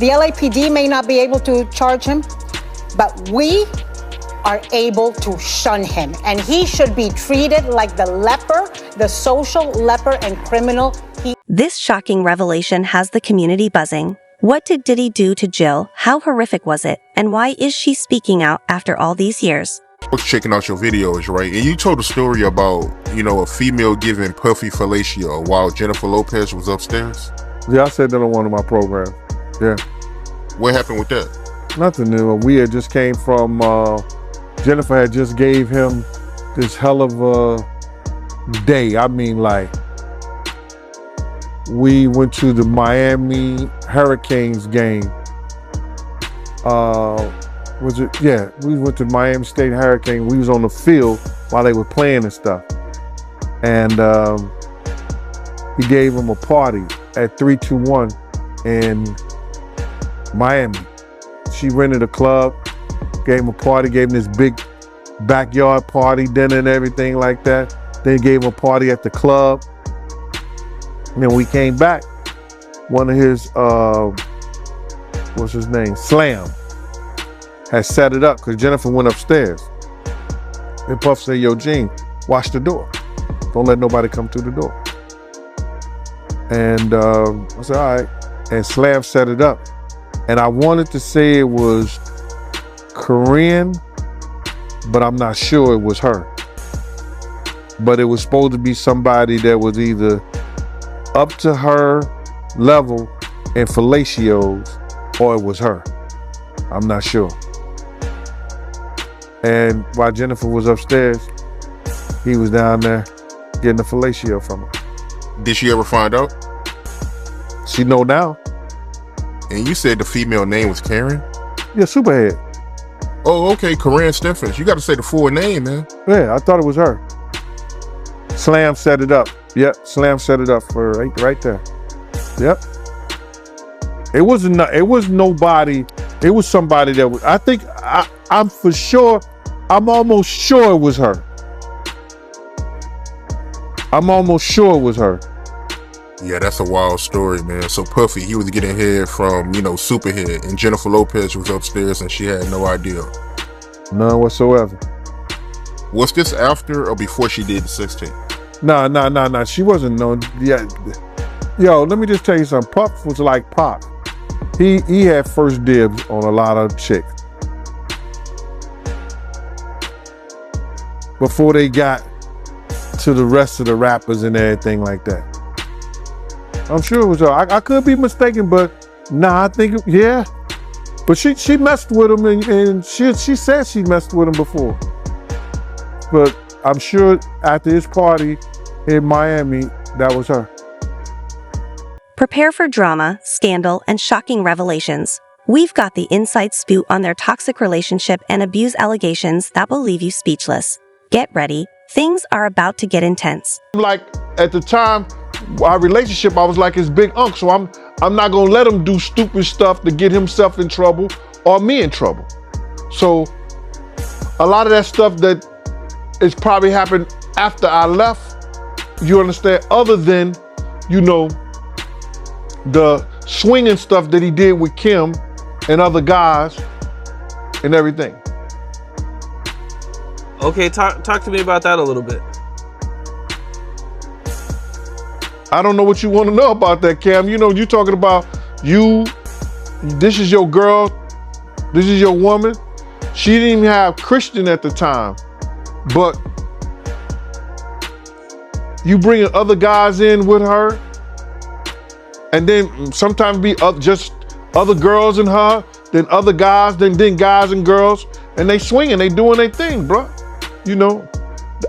The LAPD may not be able to charge him, but we are able to shun him. And he should be treated like the leper, the social leper and criminal. This shocking revelation has the community buzzing. What did Diddy do to Jill? How horrific was it? And why is she speaking out after all these years? I was checking out your videos, right? And you told a story about, a female giving Puffy fellatio while Jennifer Lopez was upstairs. Yeah, I said that on one of my programs. Yeah. What happened with that? Nothing new. We had just came from, Jennifer had just gave him this hell of a day. I mean, like, we went to the Miami Hurricanes game. Was it? Yeah, we went to Miami State Hurricane. We was on the field while they were playing and stuff. And he gave him a party at 321 in Miami. She rented a club, gave him a party, gave him this big backyard party, dinner and everything like that. Then gave him a party at the club. And then we came back. One of his, what's his name? Slam had set it up because Jennifer went upstairs. And Puff said, yo, Gene, watch the door. Don't let nobody come through the door. And I said, all right. And Slam set it up. And I wanted to say it was Korean, but I'm not sure it was her. But it was supposed to be somebody that was either up to her level in fellatios, or it was her. I'm not sure. And while Jennifer was upstairs, he was down there getting a fellatio from her. Did she ever find out? She know now. And you said the female name was Karen? Yeah, Superhead. Oh, okay, Corinne Stephens. You got to say the full name, man. Yeah, I thought it was her. Slam set it up. Yep, Slam set it up for right there. Yep. It was nobody. It was somebody that was. I think I'm for sure. I'm almost sure it was her. I'm almost sure it was her. Yeah, that's a wild story, man. So Puffy, he was getting head from, Superhead, and Jennifer Lopez was upstairs and she had no idea. None whatsoever. Was this after or before she did the 16? Nah. She wasn't known. Yeah. Yo, let me just tell you something. Puff was like Pop. He had first dibs on a lot of chicks before they got to the rest of the rappers and everything like that. I'm sure it was her. I could be mistaken, but nah, I think, yeah. But she messed with him and she said she messed with him before. But I'm sure after his party in Miami, that was her. Prepare for drama, scandal, and shocking revelations. We've got the inside scoop on their toxic relationship and abuse allegations that will leave you speechless. Get ready. Things are about to get intense. Like at the time, our relationship, I was like his big uncle, so I'm not gonna let him do stupid stuff to get himself in trouble or me in trouble. So a lot of that stuff that is probably happened after I left, you understand, other than, the swinging stuff that he did with Kim and other guys and everything. Okay, talk to me about that a little bit. I don't know what you want to know about that, Cam. You talking about this is your girl, this is your woman. She didn't even have Christian at the time, but you bringing other guys in with her, and then sometimes be just other girls and her, then other guys, then guys and girls, and they swinging, they doing their thing, bro.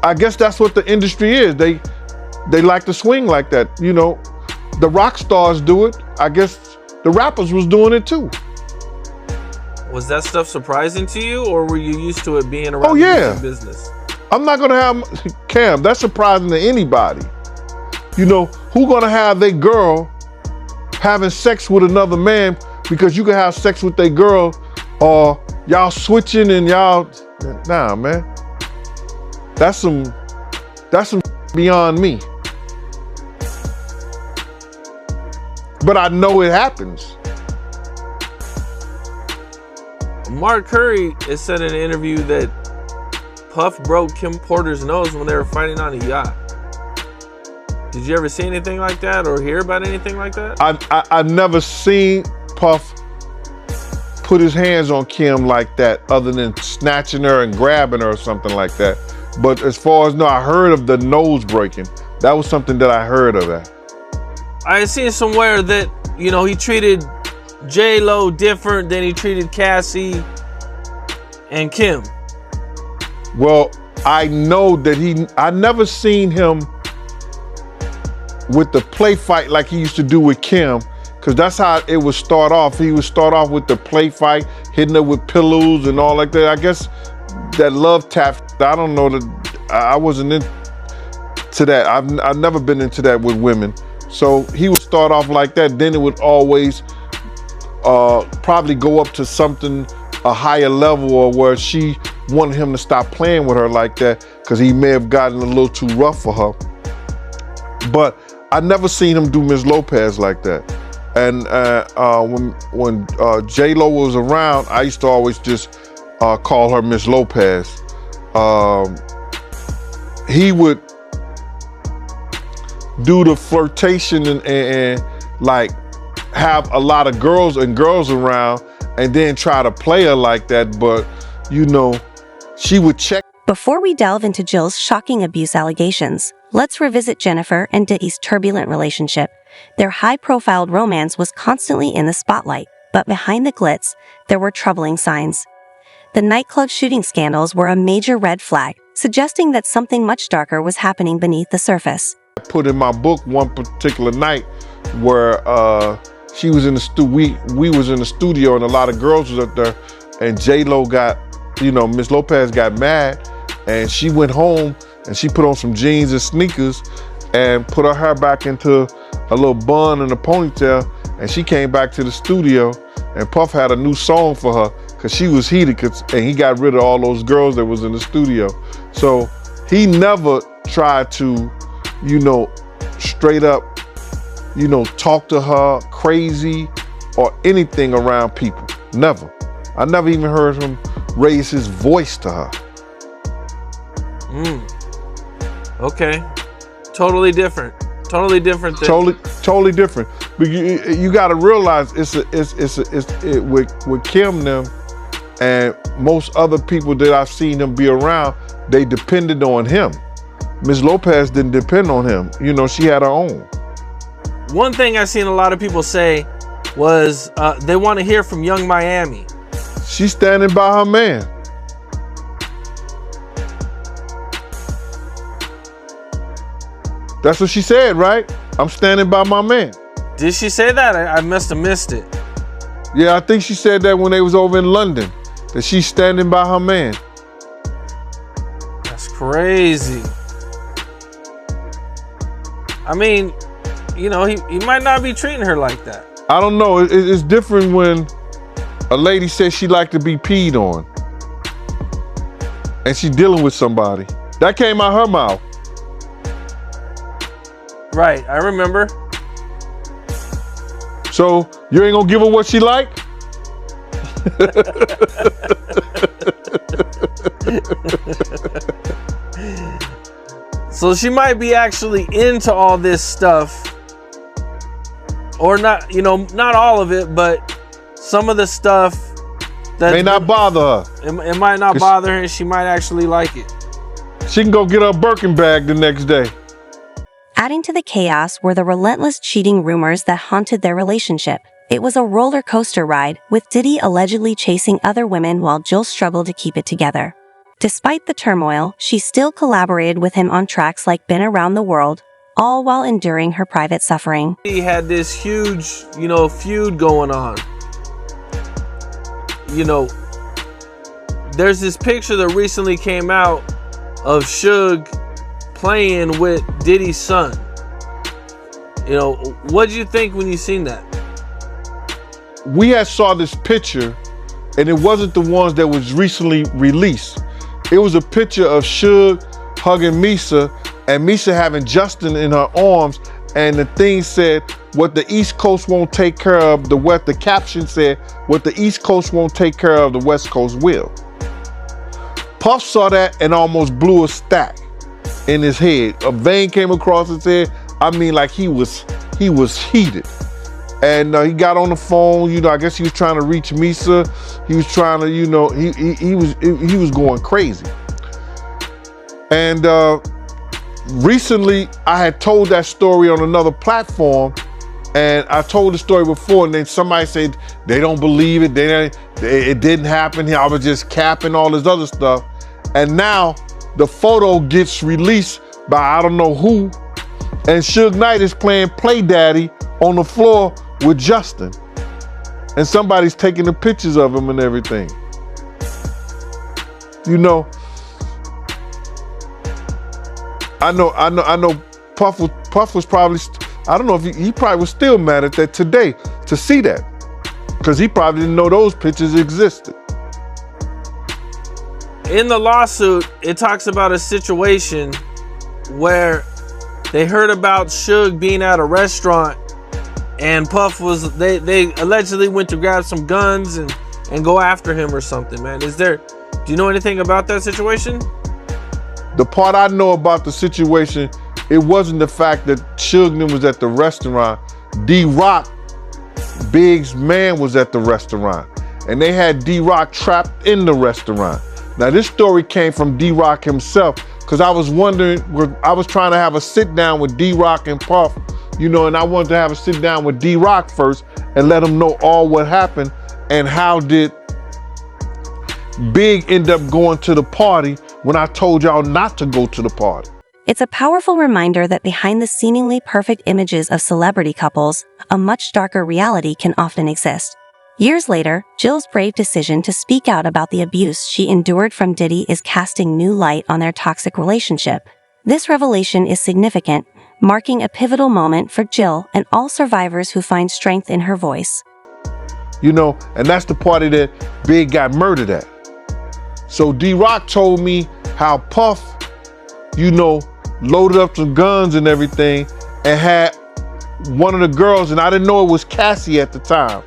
I guess that's what the industry is. They like to swing like that. The rock stars do it. I guess the rappers was doing it too. Was that stuff surprising to you, or were you used to it being around the music business? I'm not gonna have, Cam, that's surprising to anybody. Who gonna have their girl having sex with another man because you can have sex with their girl, or y'all switching and y'all, nah, man. That's some beyond me. But I know it happens. Mark Curry has said in an interview that Puff broke Kim Porter's nose when they were fighting on a yacht. Did you ever see anything like that or hear about anything like that? I've never seen Puff put his hands on Kim like that, other than snatching her and grabbing her or something like that. But as far as I heard of the nose breaking. That was something that I heard of that. I seen somewhere that, he treated J-Lo different than he treated Cassie and Kim. Well, I know that I never seen him with the play fight like he used to do with Kim, because that's how it would start off. He would start off with the play fight, hitting her with pillows and all like that. I guess that love tap, I don't know, that I wasn't into that. I've never been into that with women. So he would start off like that, then it would always probably go up to something, a higher level, or where she wanted him to stop playing with her like that because he may have gotten a little too rough for her. But I never seen him do Miss Lopez like that. And when J-Lo was around, I used to always just call her Miss Lopez. He would do the flirtation and like have a lot of girls around and then try to play her like that, but she would check. Before we delve into Jill's shocking abuse allegations, let's revisit Jennifer and Diddy's turbulent relationship. Their high-profile romance was constantly in the spotlight, but behind the glitz, there were troubling signs. The nightclub shooting scandals were a major red flag, suggesting that something much darker was happening beneath the surface. I put in my book one particular night where she was in the we was in the studio and a lot of girls was up there, and J-Lo got, Miss Lopez got mad, and she went home and she put on some jeans and sneakers and put her hair back into a little bun and a ponytail, and she came back to the studio, and Puff had a new song for her because she was heated, and he got rid of all those girls that was in the studio. So he never tried to, straight up, talk to her crazy or anything around people. Never. I never even heard him raise his voice to her. Okay. Totally different. Totally different. Totally different. But you got to realize with Kim them and most other people that I've seen him be around, they depended on him. Ms. Lopez didn't depend on him. She had her own. One thing I've seen a lot of people say was they want to hear from Young Miami. She's standing by her man. That's what she said, right? I'm standing by my man. Did she say that? I must have missed it. Yeah, I think she said that when they was over in London, that she's standing by her man. That's crazy. I mean, he might not be treating her like that. I don't know. It's different when a lady says she like to be peed on and she's dealing with somebody. That came out her mouth. Right, I remember. So you ain't gonna give her what she like? So she might be actually into all this stuff, or not, not all of it, but some of the stuff that may not bother her. It might not bother her, and she might actually like it. She can go get her Birkin bag the next day. Adding to the chaos were the relentless cheating rumors that haunted their relationship. It was a roller coaster ride, with Diddy allegedly chasing other women while Jill struggled to keep it together. Despite the turmoil, she still collaborated with him on tracks like Been Around the World, all while enduring her private suffering. He had this huge, feud going on. There's this picture that recently came out of Suge playing with Diddy's son. What did you think when you seen that? We had saw this picture, and it wasn't the ones that was recently released. It was a picture of Suge hugging Misa, and Misa having Justin in her arms, and the thing said, what the East Coast won't take care of, the caption said, what the East Coast won't take care of, the West Coast will. Puff saw that and almost blew a stack in his head. A vein came across his head. I mean, like he was heated. And he got on the phone, I guess he was trying to reach Misa. He was trying to, he was going crazy. And recently I had told that story on another platform, and I told the story before, and then somebody said they don't believe it, it didn't happen, I was just capping, all this other stuff. And now the photo gets released by I don't know who, and Suge Knight is playing Play Daddy on the floor with Justin. And somebody's taking the pictures of him and everything. I know Puff was probably, I don't know if he probably was still mad at that today to see that, because he probably didn't know those pictures existed. In the lawsuit, it talks about a situation where they heard about Suge being at a restaurant, and Puff was, they allegedly went to grab some guns and go after him or something, man. Do you know anything about that situation? The part I know about the situation, it wasn't the fact that Suge was at the restaurant. D-Rock, Big's man, was at the restaurant, and they had D-Rock trapped in the restaurant. Now this story came from D-Rock himself, because I was wondering, I was trying to have a sit down with D-Rock and Puff, and I wanted to have a sit down with D-Rock first and let him know all what happened and how did Big end up going to the party when I told y'all not to go to the party. It's a powerful reminder that behind the seemingly perfect images of celebrity couples, a much darker reality can often exist. Years later, Jill's brave decision to speak out about the abuse she endured from Diddy is casting new light on their toxic relationship. This revelation is significant, marking a pivotal moment for Jill and all survivors who find strength in her voice. And that's the party that Big got murdered at. So D-Rock told me how Puff, loaded up some guns and everything and had one of the girls, and I didn't know it was Cassie at the time.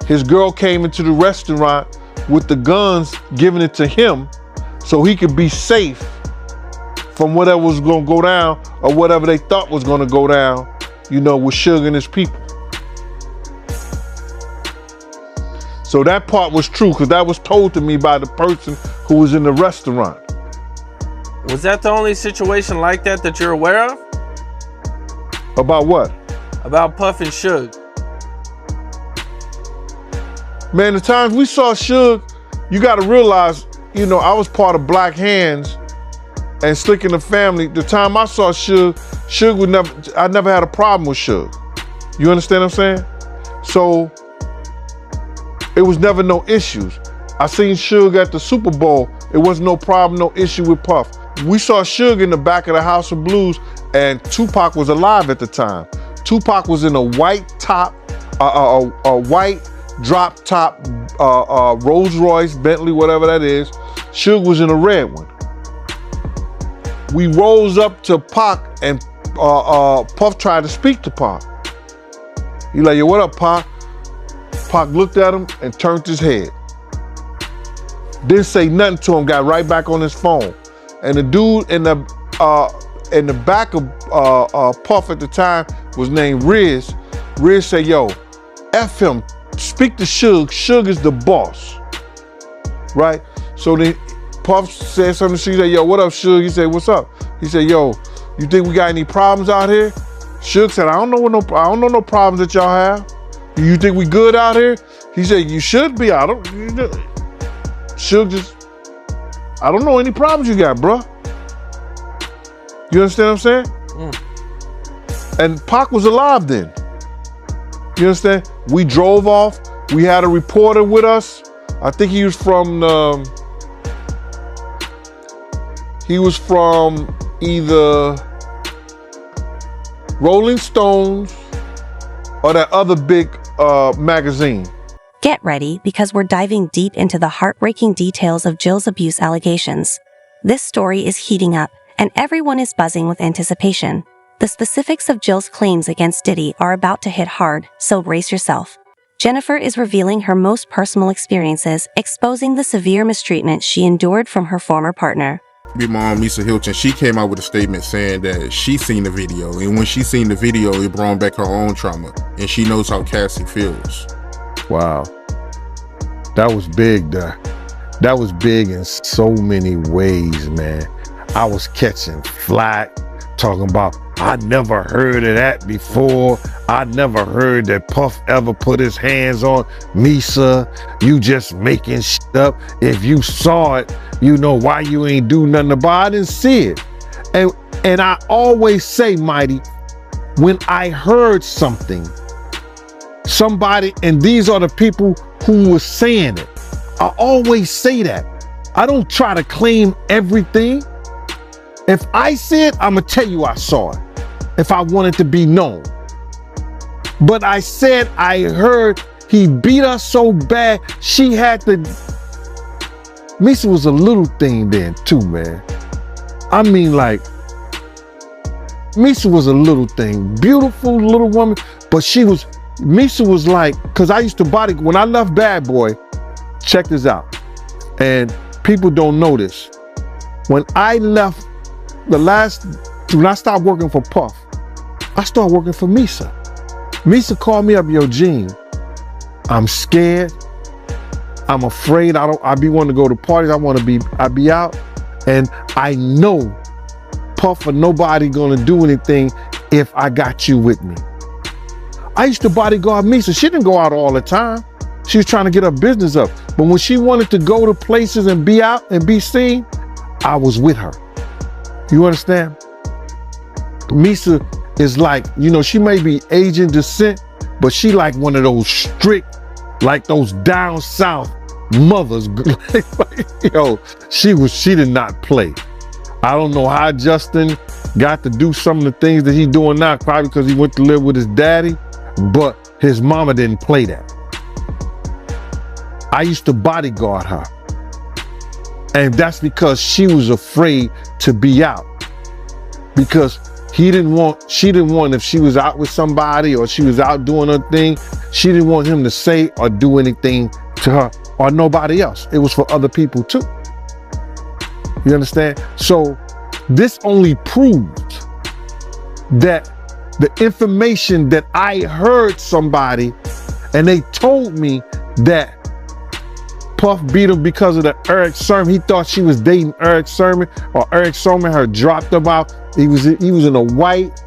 His girl came into the restaurant with the guns, giving it to him so he could be safe from whatever was gonna go down or whatever they thought was gonna go down, with Suge and his people. So that part was true, because that was told to me by the person who was in the restaurant. Was that the only situation like that you're aware of? About what? About Puff and Suge. Man, the times we saw Suge, you gotta realize, I was part of Black Hands and Slick in the Family. The time I saw Suge I never had a problem with Suge. You understand what I'm saying? So, it was never no issues. I seen Suge at the Super Bowl. It was no problem, no issue with Puff. We saw Suge in the back of the House of Blues, and Tupac was alive at the time. Tupac was in a white top, a white drop top, Rolls Royce, Bentley, whatever that is. Suge was in a red one. We rose up to Pac, and Puff tried to speak to Pac. He like, yo, what up, Pac? Pac looked at him and turned his head. Didn't say nothing to him, got right back on his phone. And the dude in the back of Puff at the time was named Riz. Riz said, yo, F him, speak to Suge. Suge is the boss, right? So then Puff said something to Suge, he said, yo, what up, Suge? He said, what's up? He said, yo, you think we got any problems out here? Suge said, I don't know no problems that y'all have. You think we good out here? He said, you should be. Suge just, I don't know any problems you got, bro. You understand what I'm saying? And Pac was alive then. You understand? We drove off. We had a reporter with us. I think he was from either Rolling Stones or that other big magazine. Get ready, because we're diving deep into the heartbreaking details of Jill's abuse allegations. This story is heating up, and everyone is buzzing with anticipation. The specifics of Jill's claims against Diddy are about to hit hard, so brace yourself. Jennifer is revealing her most personal experiences, exposing the severe mistreatment she endured from her former partner. Big mom, Lisa Hilton, she came out with a statement saying that she seen the video, and when she seen the video, it brought back her own trauma, and she knows how Cassie feels. Wow. That was big, that was big in so many ways, man. I was catching flack, talking about, I never heard of that before. I never heard that Puff ever put his hands on Misa. You just making shit up. If you saw it, you know why you ain't do nothing about it. I didn't see it. And I always say, Mighty, when I heard something, somebody, and these are the people who were saying it, I always say that. I don't try to claim everything. If I see it, I'm gonna tell you I saw it, if I want it to be known. But I said I heard he beat her so bad, she had to. Misa was a little thing then too, man. I mean, like, Misa was a little thing, beautiful little woman, but Misa was like, cause I used to when I left Bad Boy, check this out, and people don't know this. When I left when I stopped working for Puff, I started working for Misa. Misa called me up, yo, Gene, I'm scared. I'm afraid. I be wanting to go to parties. I be out. And I know Puff or nobody gonna do anything if I got you with me. I used to bodyguard Misa. She didn't go out all the time. She was trying to get her business up. But when she wanted to go to places and be out and be seen, I was with her. You understand? Misa is like, you know, she may be Asian descent, but she like one of those strict, like those down south mothers. Yo, she did not play. I don't know how Justin got to do some of the things that he's doing now, probably because he went to live with his daddy, but his mama didn't play that. I used to bodyguard her. And that's because she was afraid to be out. Because she didn't want, if she was out with somebody or she was out doing her thing, she didn't want him to say or do anything to her or nobody else. It was for other people too. You understand? So this only proved that the information that I heard somebody and they told me that Puff beat him because of the Eric Sermon. He thought she was dating Eric Sermon, or Eric Sermon had dropped him out. He was in a white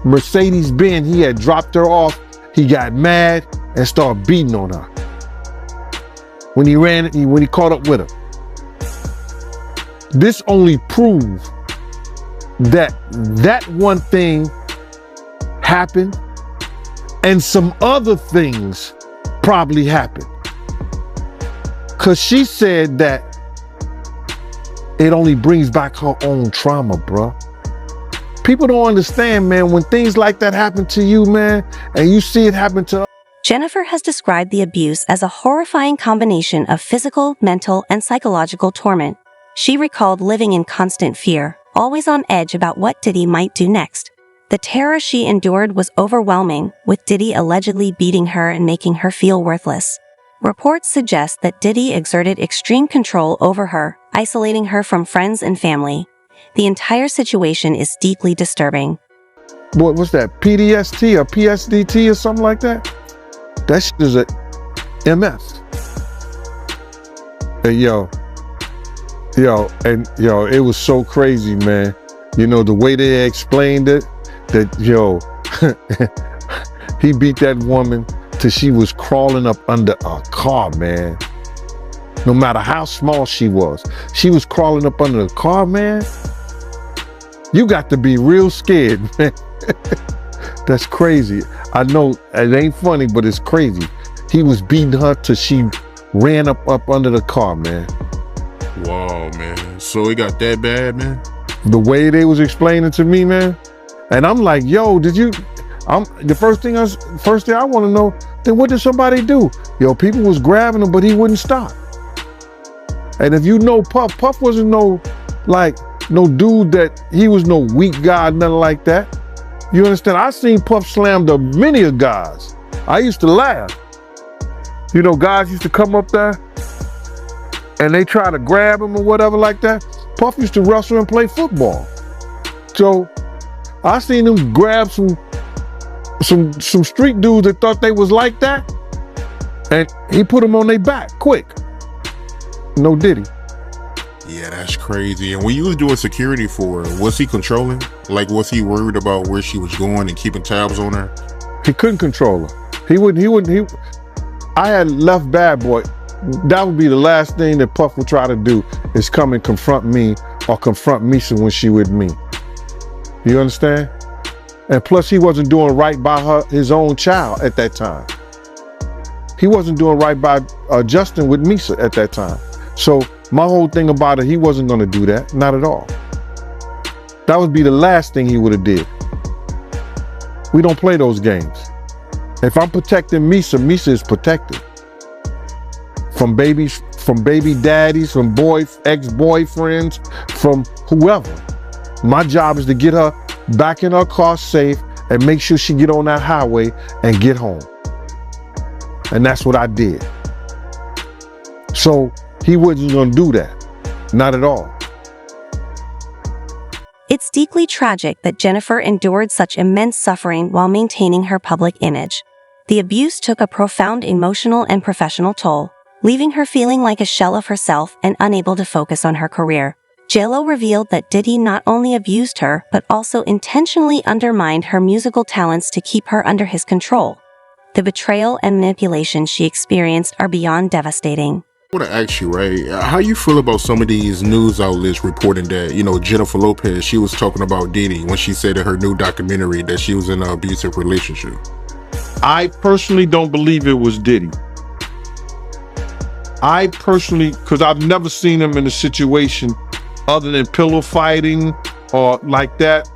Mercedes-Benz. He had dropped her off. He got mad and started beating on her. When he caught up with her. This only proved that one thing happened and some other things probably happened. Cause she said that it only brings back her own trauma, bruh. People don't understand, man, when things like that happen to you, man, and you see it happen to others. Jennifer has described the abuse as a horrifying combination of physical, mental, and psychological torment. She recalled living in constant fear, always on edge about what Diddy might do next. The terror she endured was overwhelming, with Diddy allegedly beating her and making her feel worthless. Reports suggest that Diddy exerted extreme control over her, isolating her from friends and family. The entire situation is deeply disturbing. What's that? PDST or PSDT or something like that? That shit is a MS. Hey, it was so crazy, man. You know, the way they explained it, that, he beat that woman till she was crawling up under a car, man. No matter how small she was crawling up under the car, man. You got to be real scared, man. That's crazy. I know it ain't funny, but it's crazy. He was beating her till she ran up under the car, man. Wow, man. So it got that bad, man? The way they was explaining to me, man. And I'm like, yo, the first thing I want to know, then what did somebody do? Yo, people was grabbing him, but he wouldn't stop. And if you know Puff wasn't no dude that, he was no weak guy, nothing like that. You understand? I seen Puff slam to many of guys. I used to laugh. You know, guys used to come up there and they try to grab him or whatever like that. Puff used to wrestle and play football. So I seen him grab some street dudes that thought they was like that, and he put them on their back quick. No Diddy. Yeah, that's crazy. And when you was doing security for her, was he controlling? Like, was he worried about where she was going and keeping tabs on her? He couldn't control her. I had left Bad Boy. That would be the last thing that Puff would try to do, is come and confront me or confront Misha when she with me. You understand? And plus, he wasn't doing right by his own child at that time. He wasn't doing right by Justin with Misha at that time. So my whole thing about it, he wasn't going to do that. Not at all. That would be the last thing he would have did. We don't play those games. If I'm protecting Misha, Misha is protected. From baby daddies, from ex-boyfriends, from whoever. My job is to get her back in her car safe and make sure she get on that highway and get home. And that's what I did. So he wasn't gonna do that. Not at all. It's deeply tragic that Jennifer endured such immense suffering while maintaining her public image. The abuse took a profound emotional and professional toll, leaving her feeling like a shell of herself and unable to focus on her career. JLo revealed that Diddy not only abused her, but also intentionally undermined her musical talents to keep her under his control. The betrayal and manipulation she experienced are beyond devastating. I want to ask you, right, how you feel about some of these news outlets reporting that, you know, Jennifer Lopez, she was talking about Diddy when she said in her new documentary that she was in an abusive relationship? I personally don't believe it was Diddy. I personally, because I've never seen him in a situation other than pillow fighting or like that.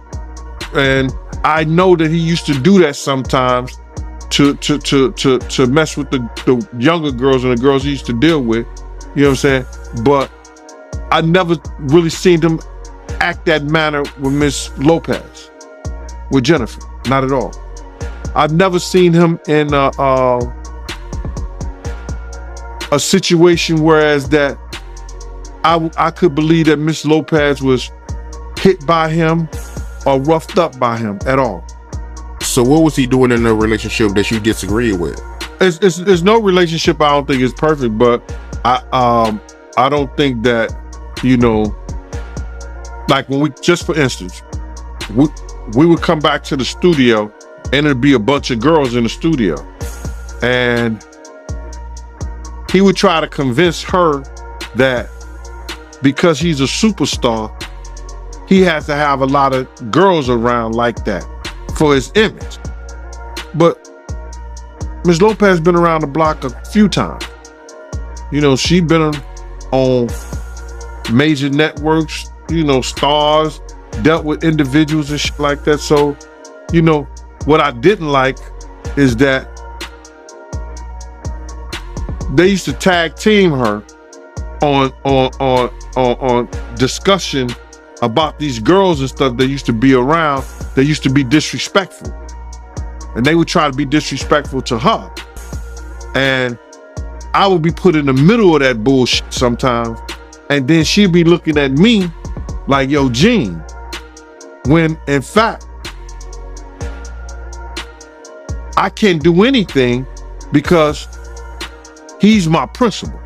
And I know that he used to do that sometimes to mess with the younger girls and the girls he used to deal with. You know what I'm saying? But I never really seen him act that manner with Miss Lopez, with Jennifer. Not at all. I've never seen him in a situation whereas that I could believe that Miss Lopez was hit by him or roughed up by him at all. So what was he doing in a relationship that you disagreed with? It's no relationship I don't think is perfect, but I don't think that, you know, like when just for instance, we would come back to the studio and it'd be a bunch of girls in the studio. And he would try to convince her that because he's a superstar, he has to have a lot of girls around like that for his image. But Ms. Lopez been around the block a few times. You know, she been on major networks, you know, stars, dealt with individuals and shit like that. So, you know, what I didn't like is that they used to tag team her on discussion about these girls and stuff that used to be around that used to be disrespectful. And they would try to be disrespectful to her. And I would be put in the middle of that bullshit sometimes. And then she'd be looking at me like, yo, Gene. When in fact, I can't do anything because he's my principal.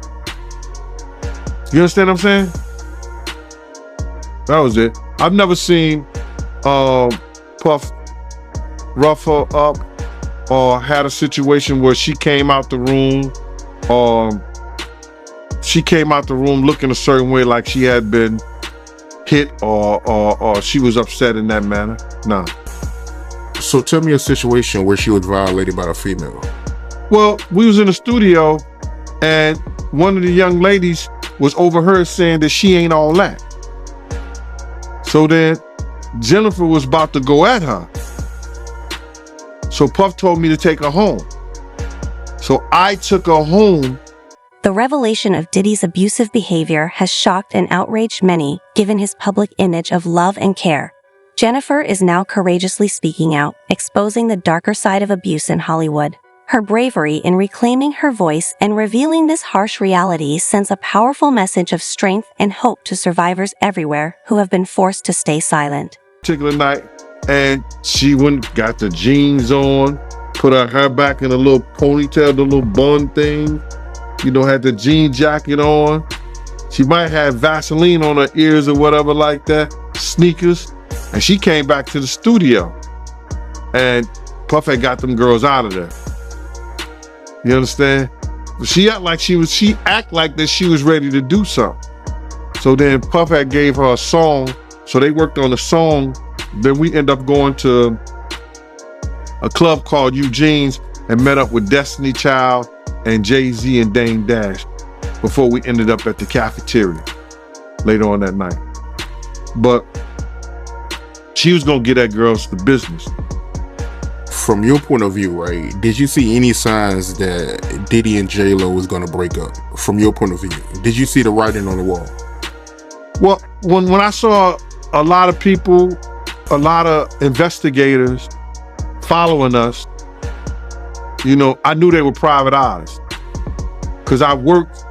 You understand what I'm saying? That was it. I've never seen Puff rough her up or had a situation where she came out the room looking a certain way, like she had been hit or she was upset in that manner. No. So tell me a situation where she was violated by a female. Well, we was in the studio and one of the young ladies was overheard saying that she ain't all that. So then Jennifer was about to go at her. So Puff told me to take her home. So I took her home. The revelation of Diddy's abusive behavior has shocked and outraged many, given his public image of love and care. Jennifer is now courageously speaking out, exposing the darker side of abuse in Hollywood. Her bravery in reclaiming her voice and revealing this harsh reality sends a powerful message of strength and hope to survivors everywhere who have been forced to stay silent. Particular night, and she got the jeans on, put her hair back in a little ponytail, the little bun thing, had the jean jacket on. She might have Vaseline on her ears or whatever like that, sneakers. And she came back to the studio, and Puff had got them girls out of there. You understand? She act like she that she was ready to do something. So then Puff had gave her a song, so they worked on the song. Then we end up going to a club called Eugene's and met up with Destiny Child and Jay-Z and Dame Dash before we ended up at the cafeteria later on that night. But she was gonna get that girls the business. From your point of view, right, did you see any signs that Diddy and J-Lo was gonna break up? From your point of view, did you see the writing on the wall? Well, when I saw a lot of people, a lot of investigators following us, I knew they were private eyes. Because I worked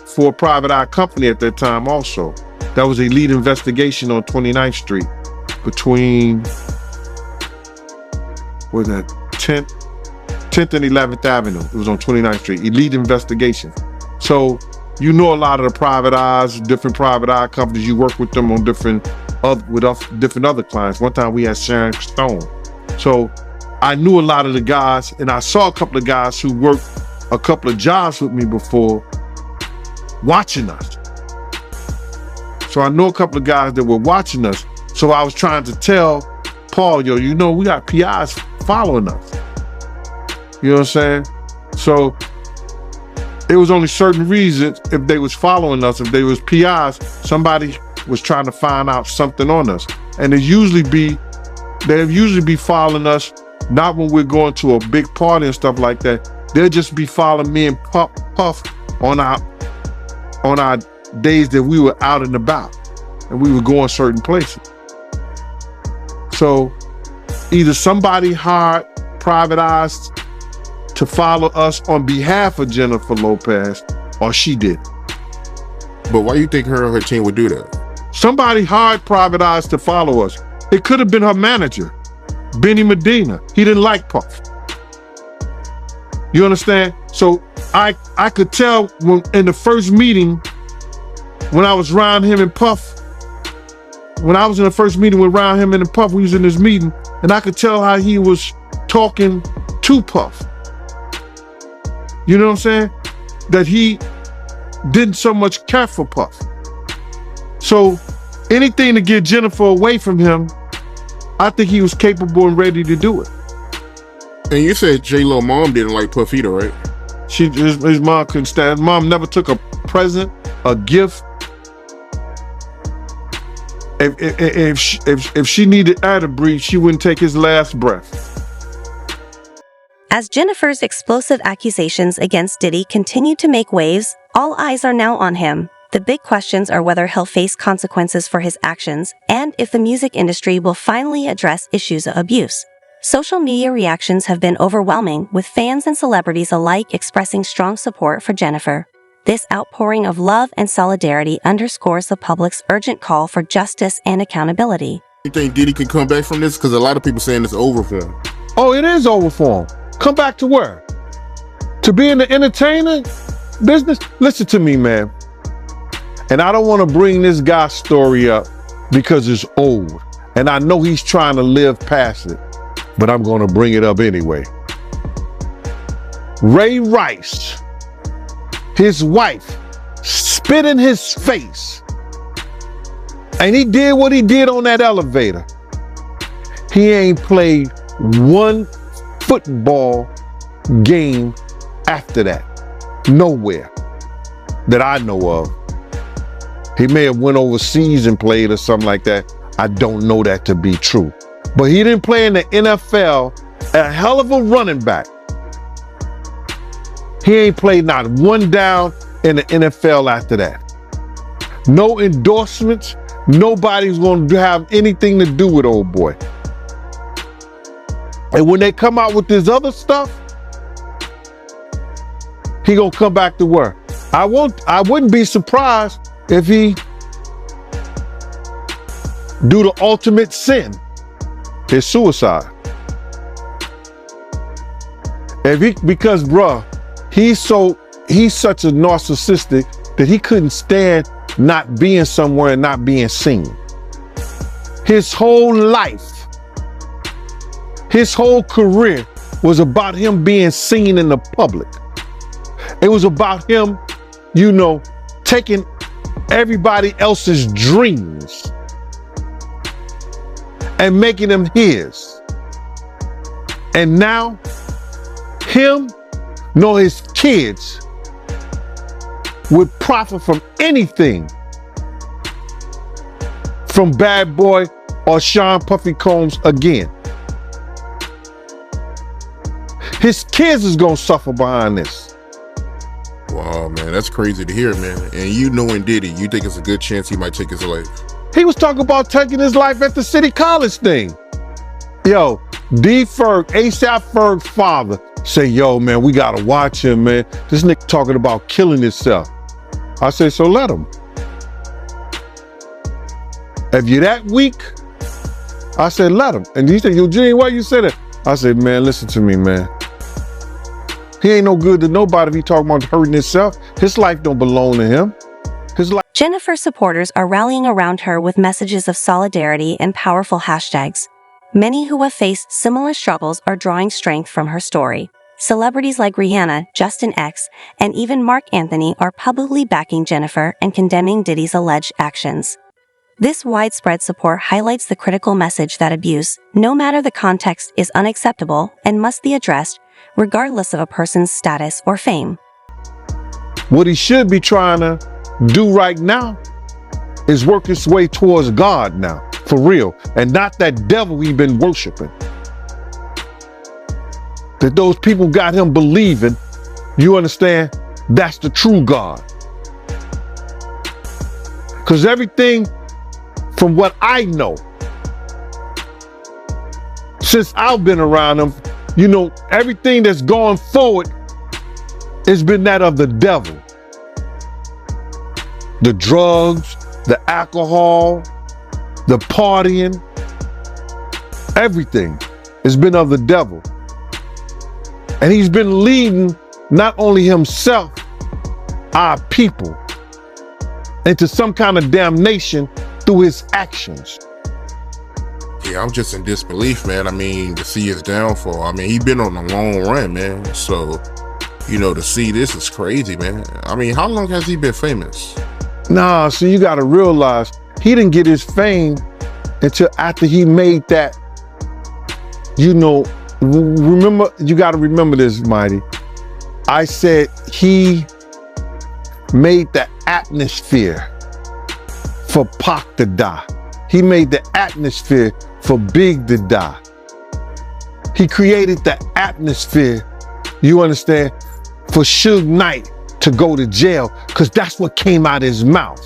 for a private eye company at that time also. That was Elite Investigation on 29th Street between, 10th and 11th Avenue. It was on 29th Street, Elite Investigation. So a lot of the private eyes, different private eye companies, you work with them on different other clients. One time we had Sharon Stone. So I knew a lot of the guys, and I saw a couple of guys who worked a couple of jobs with me before watching us. So I know a couple of guys that were watching us. So I was trying to tell Paul, we got PIs following us. You know what I'm saying? So it was only certain reasons if they was following us, if they was PIs, somebody was trying to find out something on us. And they'll usually be following us, not when we're going to a big party and stuff like that. They'll just be following me and Puff on our days that we were out and about and we were going certain places. So either somebody hired private eyes to follow us on behalf of Jennifer Lopez, or she did. But why you think her and her team would do that? Somebody hired private eyes to follow us. It could have been her manager, Benny Medina. He didn't like Puff. You understand? So I could tell in the first meeting, when I was around him and Puff, when I was in the first meeting with around him and Puff, we was in this meeting, and I could tell how he was talking to Puff. You know what I'm saying? That he didn't so much care for Puff. So anything to get Jennifer away from him, I think he was capable and ready to do it. And you said J-Lo mom didn't like Puff either, right? His mom couldn't stand. His mom never took a present, a gift. If she needed air to breathe, she wouldn't take his last breath. As Jennifer's explosive accusations against Diddy continue to make waves, all eyes are now on him. The big questions are whether he'll face consequences for his actions and if the music industry will finally address issues of abuse. Social media reactions have been overwhelming, with fans and celebrities alike expressing strong support for Jennifer. This outpouring of love and solidarity underscores the public's urgent call for justice and accountability. You think Diddy can come back from this? Because a lot of people saying it's over for him. Oh, it is over for him. Come back to where? To be in the entertainment business? Listen to me, man. And I don't want to bring this guy's story up because it's old. And I know he's trying to live past it, but I'm going to bring it up anyway. Ray Rice, his wife, spit in his face. And he did what he did on that elevator. He ain't played one football game after that. Nowhere that I know of. He may have went overseas and played or something like that. I don't know that to be true. But he didn't play in the NFL, a hell of a running back. He ain't played not one down in the NFL after that. No endorsements, Nobody's going to have anything to do with old boy. And when they come out with this other stuff, he gonna come back to work. I wouldn't be surprised if he do the ultimate sin, his suicide. Because bruh, he's such a narcissistic that he couldn't stand not being somewhere and not being seen. His whole life, his whole career was about him being seen in the public. It was about him, taking everybody else's dreams and making them his. And now, him nor his kids would profit from anything from Bad Boy or Sean Puffy Combs again. His kids is gonna suffer behind this. Wow, man, that's crazy to hear, man. And knowing Diddy, you think it's a good chance he might take his life? He was talking about taking his life at the City College thing. Yo, D. Ferg, ASAP Ferg's father, say, yo, man, we gotta watch him, man. This nigga talking about killing himself. I say, so let him. If you're that weak, I said, let him. And he said, Eugene, why you say that? I said, man, listen to me, man. He ain't no good to nobody if he talking about hurting himself. His life don't belong to him. His life. Jennifer supporters are rallying around her with messages of solidarity and powerful hashtags. Many who have faced similar struggles are drawing strength from her story. Celebrities like Rihanna, Justin X, and even Mark Anthony are publicly backing Jennifer and condemning Diddy's alleged actions. This widespread support highlights the critical message that abuse, no matter the context, is unacceptable and must be addressed, regardless of a person's status or fame. What he should be trying to do right now is work his way towards God now, for real, and not that devil we've been worshiping. That those people got him believing, you understand, that's the true God. Because everything from what I know, since I've been around him, everything that's gone forward has been that of the devil. The drugs, the alcohol, the partying, everything has been of the devil. And he's been leading not only himself, our people, into some kind of damnation through his actions. Yeah, I'm just in disbelief, man. I mean, to see his downfall. I mean, he's been on a long run, man. So, to see this is crazy, man. I mean, how long has he been famous? Nah, so you gotta realize he didn't get his fame until after he made that, remember, you gotta remember this, Mighty. I said he made the atmosphere for Pac to die. He made the atmosphere for Big to die. He created the atmosphere, you understand, for Suge Knight to go to jail, because that's what came out of his mouth.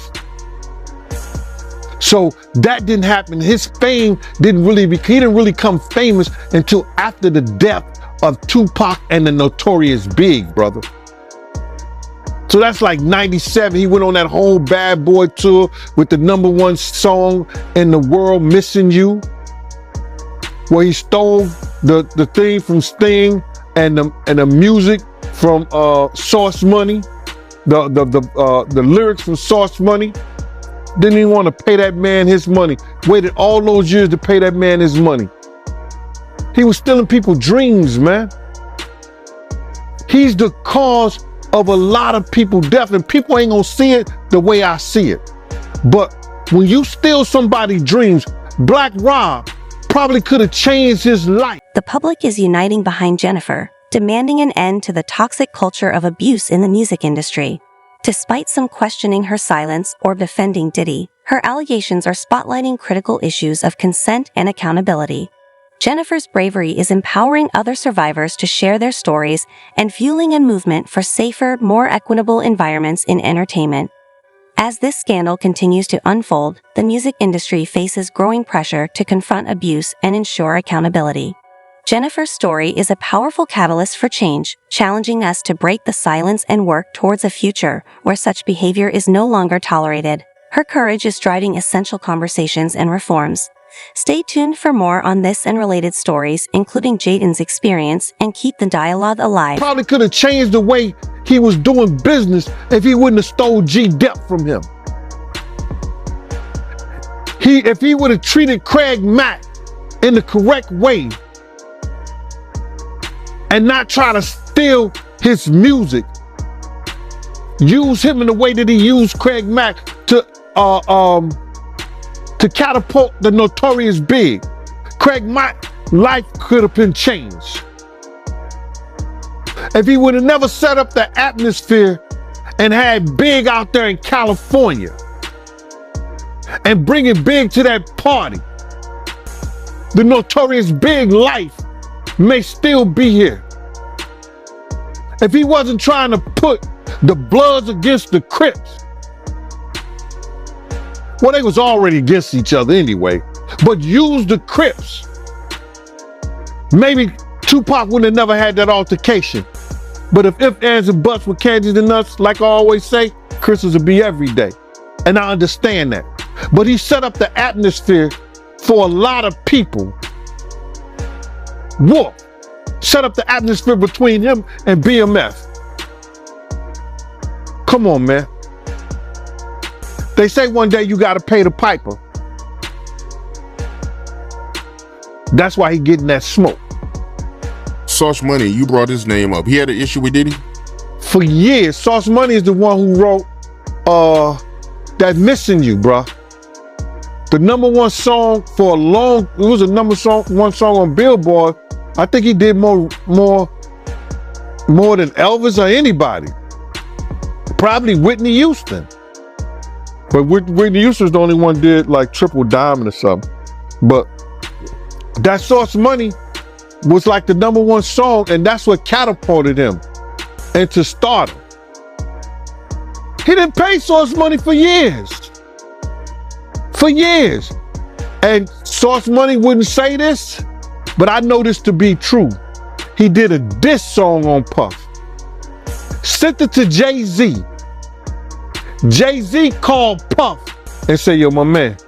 So that didn't happen. His fame he didn't really come famous until after the death of Tupac and the Notorious Big, brother. So that's like 97. He went on that whole Bad Boy tour with the #1 song in the world, Missing You, where he stole the theme from Sting and the music from Source Money, the lyrics from Source Money. Didn't even want to pay that man his money. Waited all those years to pay that man his money. He was stealing people's dreams, man. He's the cause of a lot of people's death, and people ain't gonna see it the way I see it. But when you steal somebody's dreams, Black Rob probably could have changed his life. The public is uniting behind Jennifer, demanding an end to the toxic culture of abuse in the music industry. Despite some questioning her silence or defending Diddy, her allegations are spotlighting critical issues of consent and accountability. Jennifer's bravery is empowering other survivors to share their stories and fueling a movement for safer, more equitable environments in entertainment. As this scandal continues to unfold, the music industry faces growing pressure to confront abuse and ensure accountability. Jennifer's story is a powerful catalyst for change, challenging us to break the silence and work towards a future where such behavior is no longer tolerated. Her courage is driving essential conversations and reforms. Stay tuned for more on this and related stories, including Jaden's experience, and keep the dialogue alive. Probably could have changed the way he was doing business if he wouldn't have stole G-Dep from him. If he would have treated Craig Mack in the correct way and not try to steal his music, use him in the way that he used Craig Mack to catapult the Notorious Big, Craig Mack's life could have been changed. If he would have never set up the atmosphere and had Big out there in California and bringing Big to that party, the Notorious Big life may still be here. If he wasn't trying to put the Bloods against the Crips, well, they was already against each other anyway, but use the Crips, maybe Tupac wouldn't have never had that altercation. But if ands, and buts were candies and nuts, like I always say, Christmas would be every day. And I understand that. But he set up the atmosphere for a lot of people. Wolf set up the atmosphere between him and BMF. Come on, man. They say one day you gotta pay the piper. That's why he getting that smoke. Sauce Money, you brought his name up. He had an issue with Diddy? For years. Sauce Money is the one who wrote that Missing You, bruh. The #1 song for a long, it was a #1 song on Billboard. I think he did more than Elvis or anybody. Probably Whitney Houston. But Whitney Houston's the only one did like Triple Diamond or something. But that Sauce Money was like the #1 song, and that's what catapulted him into stardom. He didn't pay Sauce Money for years. For years. And Sauce Money wouldn't say this, but I know this to be true. He did a diss song on Puff. Sent it to Jay-Z. Jay-Z called Puff and said, yo, my man,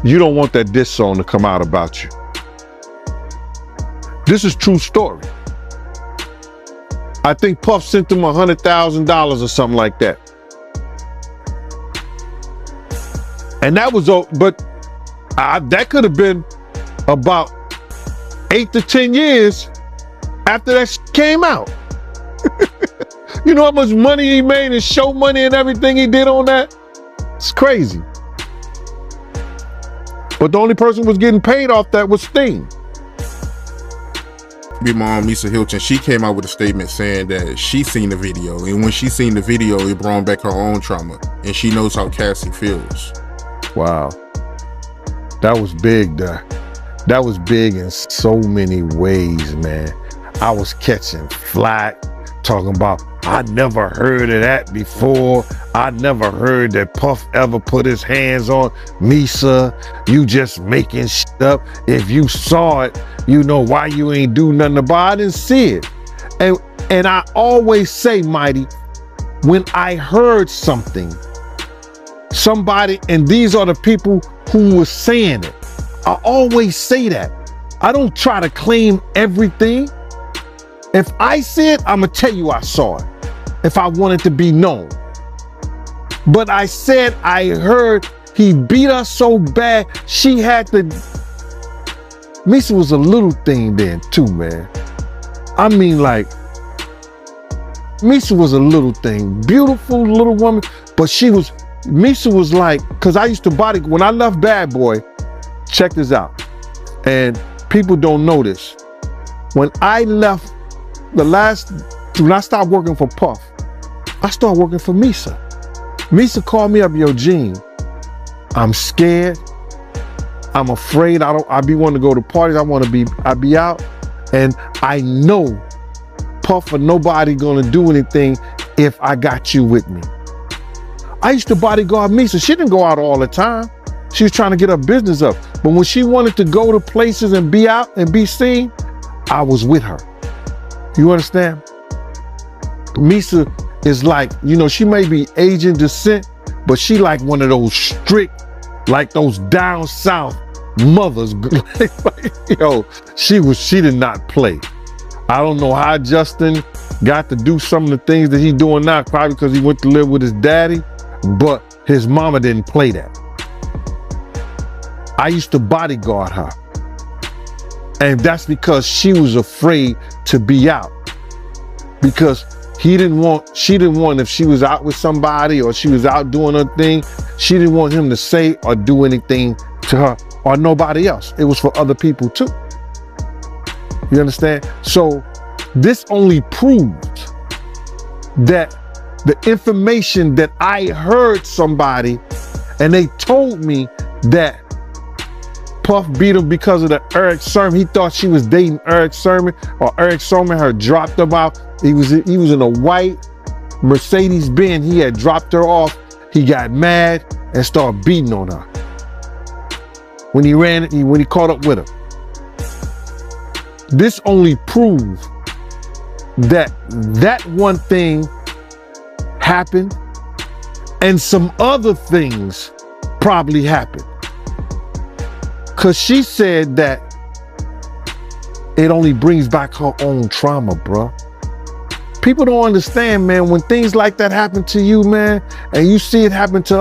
you don't want that diss song to come out about you. This is true story. I think Puff sent him $100,000 or something like that. And that was, but that could have been about 8 to 10 years after that came out. You know how much money he made and show money and everything he did on that? It's crazy. But the only person who was getting paid off that was Sting. Big Mom, Lisa Hilton, she came out with a statement saying that she seen the video, and when she seen the video, it brought back her own trauma, and she knows how Cassie feels. Wow. That was big, that was big in so many ways, man. I was catching flack, talking about, I never heard of that before. I never heard that Puff ever put his hands on Misa. You just making shit up. If you saw it, you know why you ain't do nothing about it. I didn't see it. And I always say, Mighty, when I heard something, somebody, and these are the people who were saying it, I always say that. I don't try to claim everything. If I see it, I'm gonna tell you I saw it, if I want it to be known. But I said I heard he beat her so bad, she had to. Misa was a little thing then too, man. I mean, like, Misa was a little thing, beautiful little woman, but Misa was like, cause I used to body, when I left Bad Boy, check this out, and people don't know this. When I left when I stopped working for Puff, I started working for Misa. Misa called me up, yo, Gene, I'm scared. I'm afraid. I be wanting to go to parties. I be out. And I know Puff or nobody gonna do anything if I got you with me. I used to bodyguard Misa. She didn't go out all the time. She was trying to get her business up. But when she wanted to go to places and be out and be seen, I was with her. You understand? Misa is like, you know, she may be Asian descent, but she like one of those strict, like those down south mothers. Yo, she did not play. I don't know how Justin got to do some of the things that he's doing now, probably because he went to live with his daddy, but his mama didn't play that. I used to bodyguard her. And that's because she was afraid to be out. Because she didn't want, if she was out with somebody or she was out doing her thing, she didn't want him to say or do anything to her or nobody else. It was for other people too. You understand? So this only proved that the information that I heard somebody and they told me that Puff beat him because of the Eric Sermon. He thought she was dating Eric Sermon, or Eric Sermon had dropped him out. He was in a white Mercedes Benz. He had dropped her off. He got mad and started beating on her. When he caught up with her. This only proved that one thing happened and some other things probably happened. Cause she said that it only brings back her own trauma, bruh. People don't understand, man, when things like that happen to you, man, and you see it happen to